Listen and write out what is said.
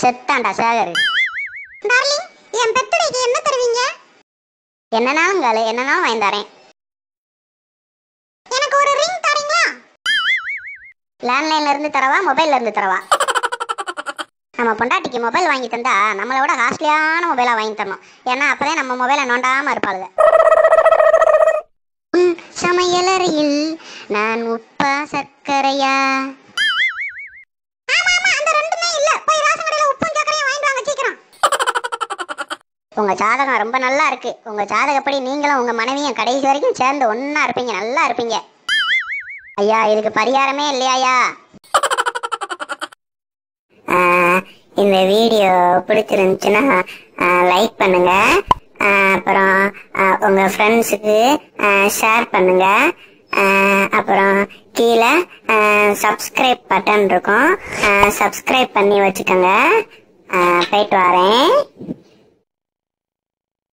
செத்தான்டா Sekar. Darling, என் பர்த்டேக்கு என்ன தருவீங்க? என்னனாலும் கேளு, என்னனாலும் வாங்கி தரேன். எனக்கு ஒரு ரிங் தரீங்களா? லேண்ட்லைன்ல இருந்து தரவா, மொபைல்ல இருந்து தரவா? நம்ம பொண்டாட்டிக்கு மொபைல் வாங்கி தந்தா நம்மளை விட காஸ்ட்லியான மொபைலா வாங்கி தரணும். ஏன்னா அப்பதான் நம்ம மொபைலை நோண்டாம இருப்பாளுங்க. சமையலறையில் நான் உப்பா சர்க்கரையா? ஆமா ஆமா, அந்த ரெண்டுமே இல்ல. போய் ரேஷன் கடையில உப்பும் சர்க்கரையும் வாங்கிட்டு வாங்க சீக்கிரம். உங்க ஜாதகம் ரொம்ப நல்லா இருக்கு. உங்க ஜாதகப்படி நீங்களும் உங்க மனைவியும் கடைசி வரைக்கும் சேர்ந்து ஒன்னா இருப்பீங்க, நல்லா இருப்பீங்க. ஐயா, இதுக்கு பரிகாரமே இல்லையா? இந்த வீடியோ பிடிச்சிருந்துச்சுன்னா லைக் பண்ணுங்க. அப்புறம் உங்க ஃப்ரெண்ட்ஸுக்கு ஷேர் பண்ணுங்க. அப்புறம் கீழே சப்ஸ்கிரைப் பட்டன் இருக்கும், சப்ஸ்கிரைப் பண்ணி வச்சுக்கோங்க. போயிட்டு வரேன்.